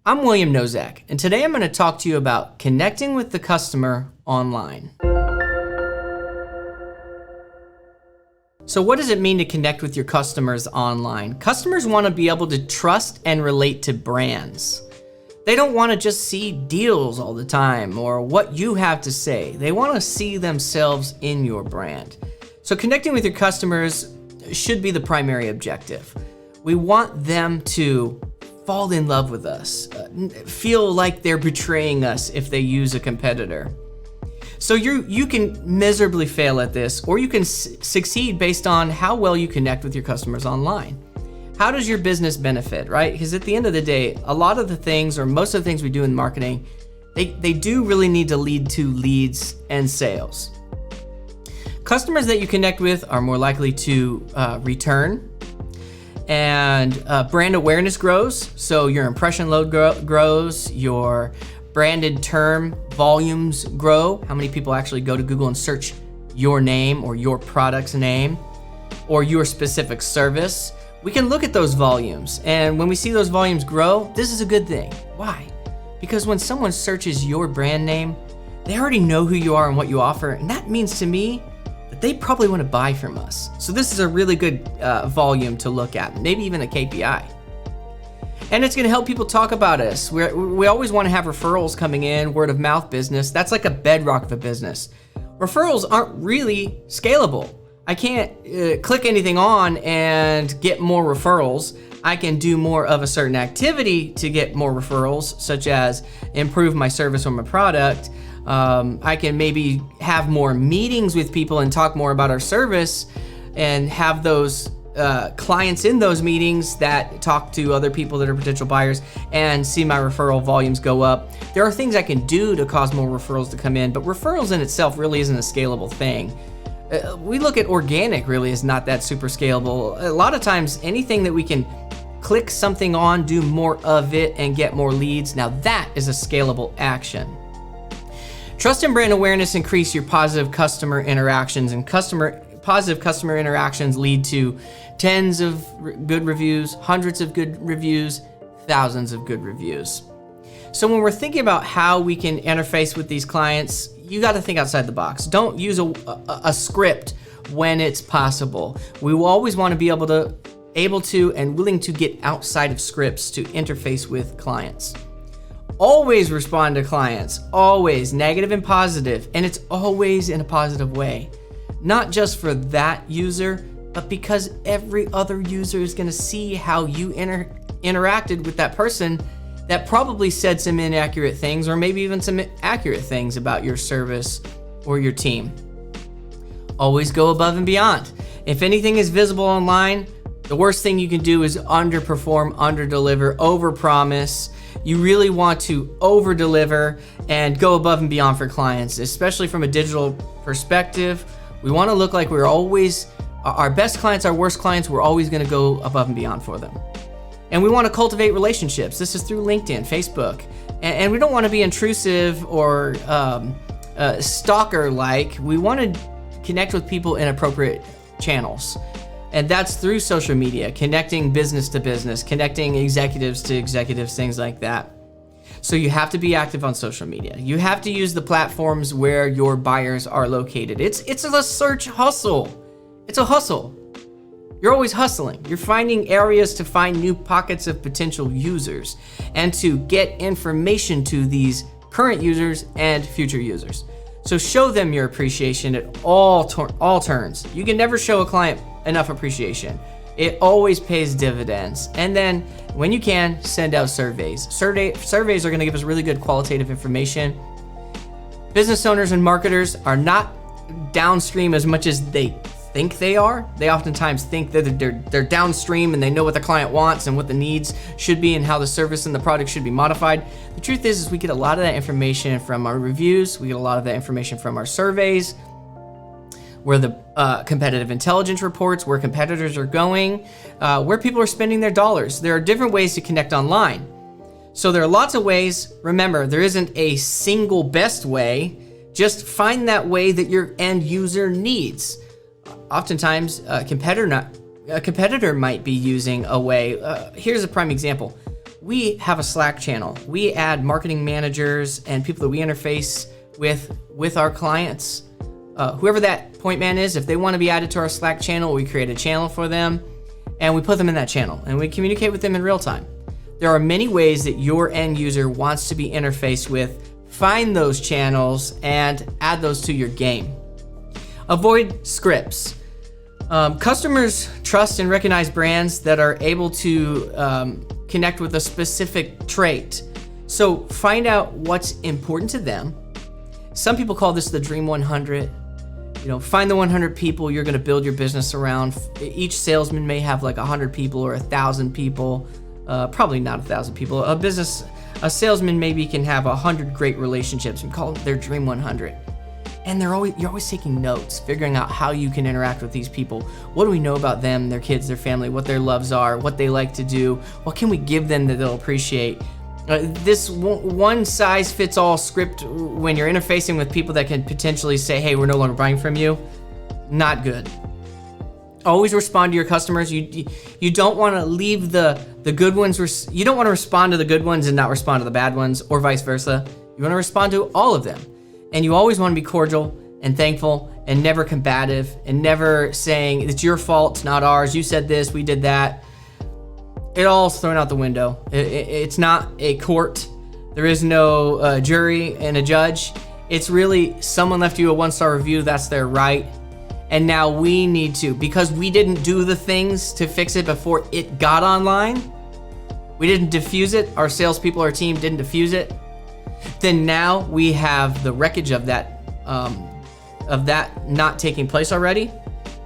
I'm William Nozak, and today I'm going to talk to you about connecting with the customer online. So what does it mean to connect with your customers online? Customers want to be able to trust and relate to brands. They don't want to just see deals all the time or what you have to say. They want to see themselves in your brand. So connecting with your customers should be the primary objective. We want them to fall in love with us, feel like they're betraying us if they use a competitor. So you can miserably fail at this, or you can succeed based on how well you connect with your customers online. How does your business benefit, right? Because at the end of the day, a lot of the things, or most of the things we do in marketing, they do really need to lead to leads and sales. Customers that you connect with are more likely to return, and brand awareness grows. So your impression load grows, your branded term volumes grow. How many people actually go to Google and search your name or your product's name or your specific service? We can look at those volumes, and when we see those volumes grow, this is a good thing. Why? Because when someone searches your brand name, they already know who you are and what you offer, and that means to me that they probably want to buy from us. So this is a really good volume to look at, maybe even a KPI. And it's going to help people talk about us. We always want to have referrals coming in, word of mouth business. That's like a bedrock of a business. Referrals aren't really scalable. I can't click anything on and get more referrals. I can do more of a certain activity to get more referrals, such as improve my service or my product. I can maybe have more meetings with people and talk more about our service and have those clients in those meetings that talk to other people that are potential buyers and see my referral volumes go up. There are things I can do to cause more referrals to come in, but referrals in itself really isn't a scalable thing. We look at organic really is not that super scalable. A lot of times anything that we can click something on, do more of it, and get more leads, now that is a scalable action. Trust and brand awareness increase your positive customer interactions, and positive customer interactions lead to tens of good reviews, hundreds of good reviews, thousands of good reviews. So when we're thinking about how we can interface with these clients, you got to think outside the box. Don't use a script when it's possible. We will always want to be able to and willing to get outside of scripts to interface with clients. Always respond to clients, always, negative and positive, and it's always in a positive way. Not just for that user, but because every other user is going to see how you interacted with that person that probably said some inaccurate things, or maybe even some accurate things about your service or your team. Always go above and beyond. If anything is visible online, the worst thing you can do is underperform, underdeliver, overpromise. You really want to over-deliver and go above and beyond for clients, especially from a digital perspective. We want to look like we're always, our best clients, our worst clients, we're always going to go above and beyond for them. And we want to cultivate relationships. This is through LinkedIn, Facebook. And we don't want to be intrusive or stalker-like. We want to connect with people in appropriate channels. And that's through social media, connecting business to business, connecting executives to executives, things like that. So you have to be active on social media. You have to use the platforms where your buyers are located. It's a search hustle. It's a hustle. You're always hustling. You're finding areas to find new pockets of potential users and to get information to these current users and future users. So show them your appreciation at all turns. You can never show a client enough appreciation. It always pays dividends. And then when you can, send out surveys. Surveys are going to give us really good qualitative information. Business owners and marketers are not downstream as much as they think they are. They oftentimes think that they're downstream and they know what the client wants and what the needs should be and how the service and the product should be modified. The truth is we get a lot of that information from our reviews. We get a lot of that information from our surveys, where the competitive intelligence reports, where competitors are going, where people are spending their dollars. There are different ways to connect online. So there are lots of ways. Remember, there isn't a single best way. Just find that way that your end user needs. Oftentimes, a competitor might be using a way. Here's a prime example. we have a Slack channel. We add marketing managers and people that we interface with our clients. Whoever that point man is, if they want to be added to our Slack channel, we create a channel for them and we put them in that channel and we communicate with them in real time. There are many ways that your end user wants to be interfaced with. Find those channels and add those to your game. Avoid scripts. Customers trust and recognize brands that are able to connect with a specific trait. So find out what's important to them. Some people call this the Dream 100. Find the 100 people you're going to build your business around. Each salesman may have like 100 people or 1,000 people. Probably not 1,000 people. A salesman maybe can have 100 great relationships and call them their Dream 100. And you're always taking notes, figuring out how you can interact with these people. What do we know about them, their kids, their family, what their loves are, what they like to do? What can we give them that they'll appreciate? This one-size-fits-all script when you're interfacing with people that can potentially say, hey, we're no longer buying from you, not good. Always respond to your customers. You don't want to leave the good ones. You don't want to respond to the good ones and not respond to the bad ones, or vice versa. You want to respond to all of them. And you always want to be cordial and thankful and never combative and never saying it's your fault, it's not ours, you said this, we did that. It all's thrown out the window. It's not a court. There is no jury and a judge. It's really someone left you a 1-star review, that's their right. And now we need to, because we didn't do the things to fix it before it got online, we didn't diffuse it, our salespeople, our team didn't diffuse it, then now we have the wreckage of that not taking place already.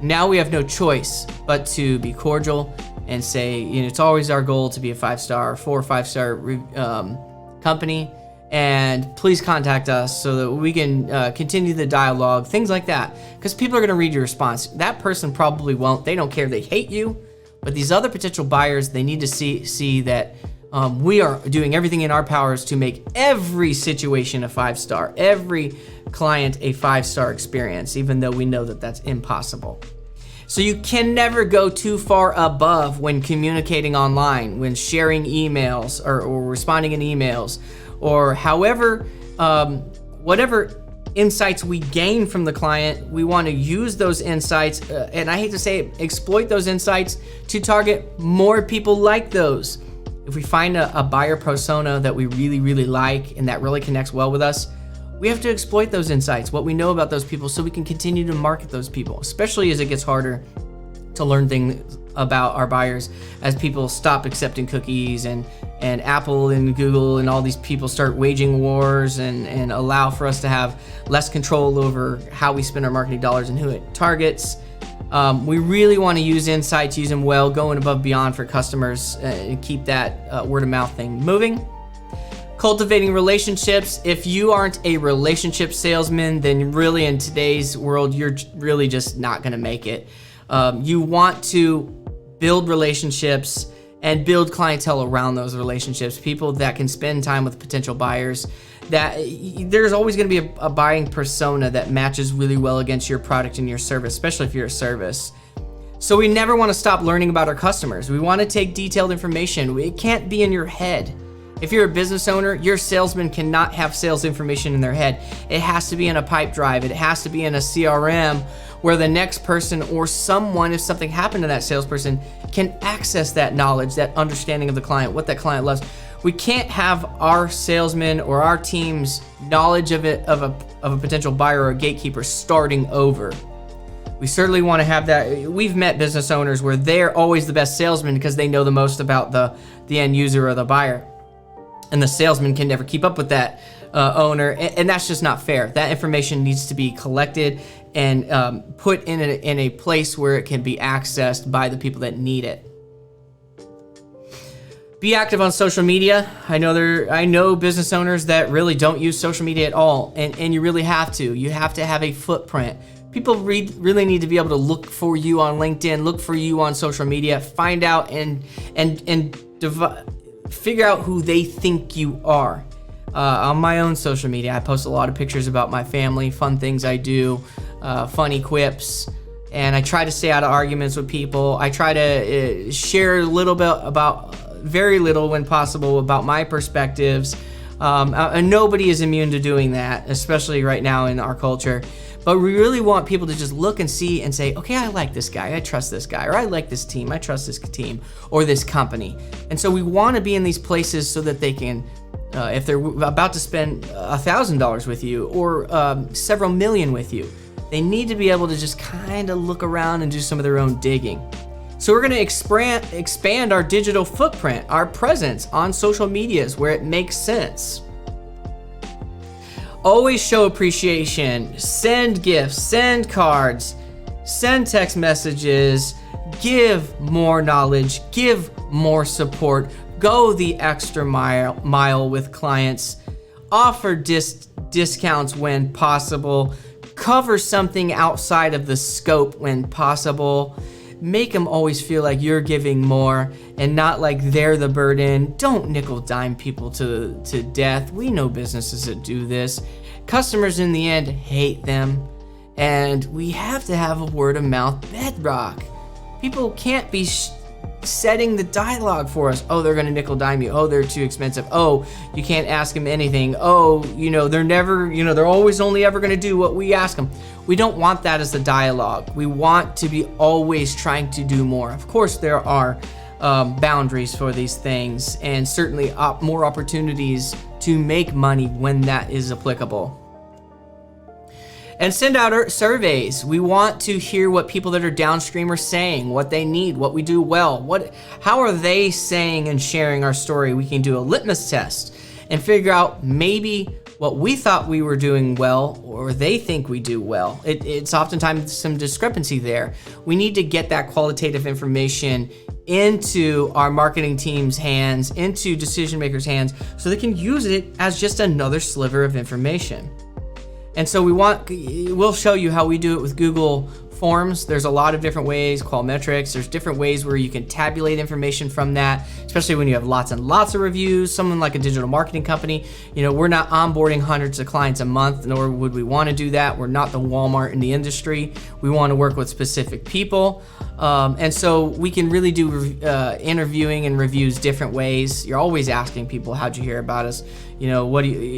Now we have no choice but to be cordial and say, it's always our goal to be a 5-star, 4 or 5-star company, and please contact us so that we can continue the dialogue, things like that. Because people are going to read your response. That person probably won't. They don't care. They hate you. But these other potential buyers, they need to see that we are doing everything in our powers to make every situation a 5-star, every client a 5-star experience, even though we know that that's impossible. So you can never go too far above when communicating online, when sharing emails or responding in emails, or however, whatever insights we gain from the client, we want to use those insights, and I hate to say it, exploit those insights to target more people like those. If we find a buyer persona that we really, really like and that really connects well with us, we have to exploit those insights, what we know about those people, so we can continue to market those people, especially as it gets harder to learn things about our buyers as people stop accepting cookies and Apple and Google and all these people start waging wars and allow for us to have less control over how we spend our marketing dollars and who it targets. We really want to use insights, use them well, going above and beyond for customers, and keep that word of mouth thing moving. Cultivating relationships. If you aren't a relationship salesman, then really in today's world, you're really just not going to make it. You want to build relationships and build clientele around those relationships, people that can spend time with potential buyers. That there's always going to be a buying persona that matches really well against your product and your service, especially if you're a service. So we never want to stop learning about our customers. We want to take detailed information. It can't be in your head. If you're a business owner, your salesman cannot have sales information in their head. It has to be in a pipe drive. It has to be in a CRM where the next person or someone, if something happened to that salesperson, can access that knowledge, that understanding of the client, what that client loves. We can't have our salesman or our team's knowledge of a potential buyer or a gatekeeper starting over. We certainly want to have that. We've met business owners where they're always the best salesman because they know the most about the end user or the buyer. And the salesman can never keep up with that owner, and that's just not fair. That information needs to be collected and put in a place where it can be accessed by the people that need it. Be active on social media. I know business owners that really don't use social media at all, and you really have to. You have to have a footprint. People really need to be able to look for you on LinkedIn, look for you on social media, find out and figure out who they think you are. On my own social media, I post a lot of pictures about my family, fun things I do, funny quips, and I try to stay out of arguments with people. I try to share a little bit about very little when possible about my perspectives. And nobody is immune to doing that, especially right now in our culture. But we really want people to just look and see and say, okay, I like this guy, I trust this guy, or I like this team, I trust this team, or this company. And so we want to be in these places so that they can, if they're about to spend $1,000 with you or several million with you, they need to be able to just kind of look around and do some of their own digging. So we're going to expand our digital footprint, our presence on social medias where it makes sense. Always show appreciation, send gifts, send cards, send text messages, give more knowledge, give more support, go the extra mile with clients, offer discounts when possible, cover something outside of the scope when possible. Make them always feel like you're giving more and not like they're the burden. Don't nickel dime people to death. We know businesses that do this. Customers in the end hate them, and we have to have a word of mouth bedrock. People can't be setting the dialogue for us. Oh, they're gonna nickel dime you. Oh, they're too expensive. Oh, you can't ask them anything. Oh, they're never, they're always only ever gonna do what we ask them. We don't want that as the dialogue. We want to be always trying to do more. Of course, there are boundaries for these things, and certainly more opportunities to make money when that is applicable. And send out our surveys. We want to hear what people that are downstream are saying, what they need, what we do well, how are they saying and sharing our story. We can do a litmus test and figure out maybe what we thought we were doing well or they think we do well. It's oftentimes some discrepancy there. We need to get that qualitative information into our marketing team's hands, into decision makers' hands, so they can use it as just another sliver of information. And so we'll show you how we do it with Google Forms. There's a lot of different ways, Qualmetrics. There's different ways where you can tabulate information from that, especially when you have lots and lots of reviews. Someone like a digital marketing company, we're not onboarding hundreds of clients a month, nor would we want to do that. We're not the Walmart in the industry. We want to work with specific people. And so we can really do interviewing and reviews different ways. You're always asking people, how'd you hear about us?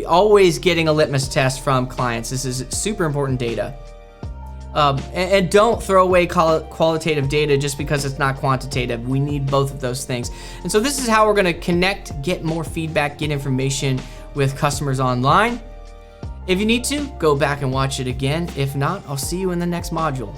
Always getting a litmus test from clients. This is super important data. And don't throw away qualitative data just because it's not quantitative. We need both of those things. And so this is how we're going to connect, get more feedback, get information with customers online. If you need to, go back and watch it again. If not, I'll see you in the next module.